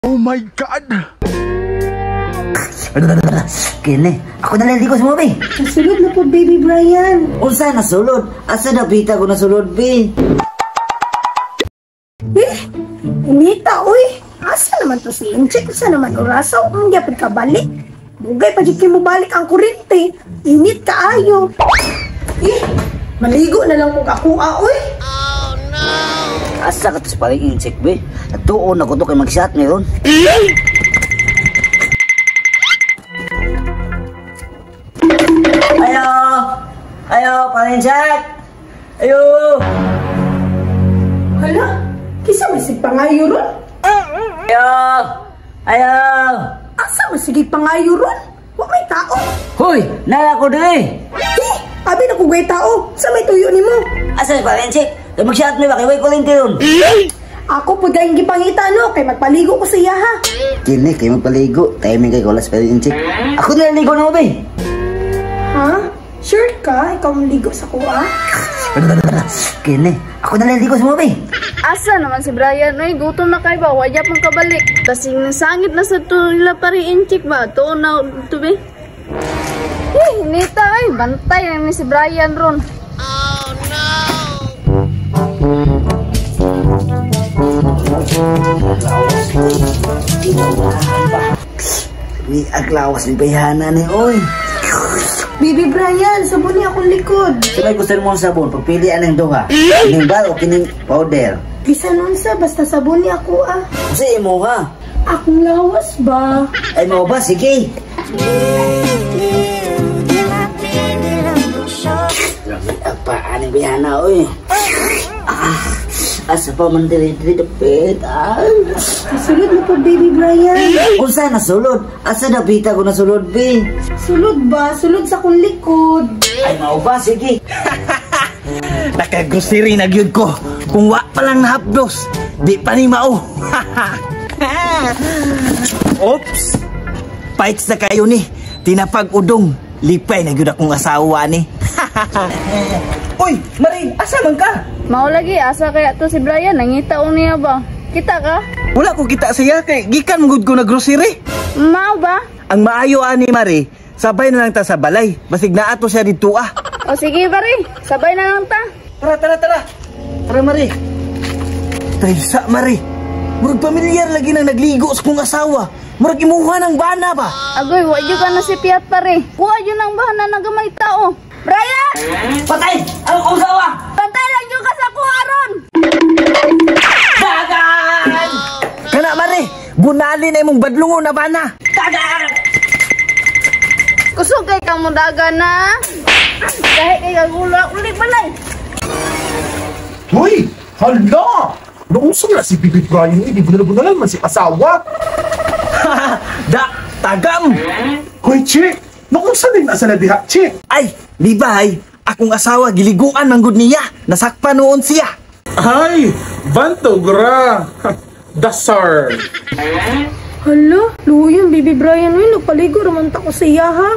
Oh my God! Kini, ako naliligo sa mo, be. Nasulod na po, baby Brian. Unsa nasulod? Asa nabita ko nasulod, be? Inita, uy. Asa naman to si Inchik? Asa naman orasaw? Ang yapad ka balik. Bugay pa mo balik ang kurente. Init ka ayo. Maligo na lang kung ako, uy. Asa ka to sa paling insect, be? Natuon ako to kay mag-shot ngayon. Ayo! Ayo, paling insect! Ayo! Hala? Kisa masig pangayo ron? Ayo! Ayo! Asa masig pangayo ron? Wa may tao. Hoy! Nala ko dali! Abi na kugay tao. Sa may tuyo ni mo? Asa yung paling insect? Kay mag-shot mo ba? Kay way ko linti yun. Ako po dahil gipangita, no? Kay magpaligo ko sa iya, ha? Kini, kayo magpaligo. Timing kay Kolas paling insect. Ako naliligo na mo, be. Ha? Sure ka? Ikaw maligo sa kuha? Kini, ako naliligo sa mo, be. Asa naman si Brian? Ay, gutom na kayo ba? Wajap mong kabalik. Kasing nasangit na sa tulila pariin chick ba? Ito na, ito be. Nita ay, bantay na ni si Brian ron. Oh no! Ni aglawas ni bayhana ni, oy. Baby Brian, sabon niya akong likod. Sabay gusto mo ang sabon, pagpilian ng duha. Kining bal o kining powder. Bisan nun sa, basta sabon niya ako, ah. Kasi mo ha. Akong lawas ba? Ay mo ba? Sige. Apaan yung bayhana, oy. Asa pa man dili dapit. Sulod na po, baby Brian. Unsa nasulod? Asa nabita ko nasulod, be? Sulod ba? Sulod sa akong likod. Ay mao ba? Sige. Nakagrocery na gyud ko. Kung wa pa lang nahapdos, di pa ni mao. Oops! Fights na kayo ni. Tinapag udong. Lipay na gyud akong asawa ni. Uy, Marie, asa man ka? Mao lagi, asa kaya to si Brian? Nangitaon niya ba? Kita ka? Wala ko kita siya kay gikan mugud ko na grocery. Mao ba? Ang maayo ani Marie, sabay na lang ta sa balay. Basig naa to siya dito ah. O sige pare, sabay na lang ta. Tara. Tara Marie. Taysa Marie. Murag pamilyar lagi nang nagligo sa kong asawa. Murag imuha ng bana ba? Agoy, wadyo ka na si Piat pare. Wadyo nang bahana na gamay tao. Brian! Patay! Ang usawa! Bantay lang yung ka sa kuharon! Dagan! Kana Marie, bunali na imong badlungon na bana. Dagan! Kusog kay kang mudaga na. Kahit kay kagula, ulit balay. Hoy! Hala! Nausong na si Bibi Brian, hindi bunal-bunalan man si asawa. Da, tagam! Hoy, Chick! Nausang din nasa na diha, Chick! Ay, di ba ay, akong asawa giliguan manggod niya. Nasakpan noon siya. Ay! Bantogra! Dasar! Hala, luyo yung baby Brian. Uy, nagpaligo naman tako sa iya, ha?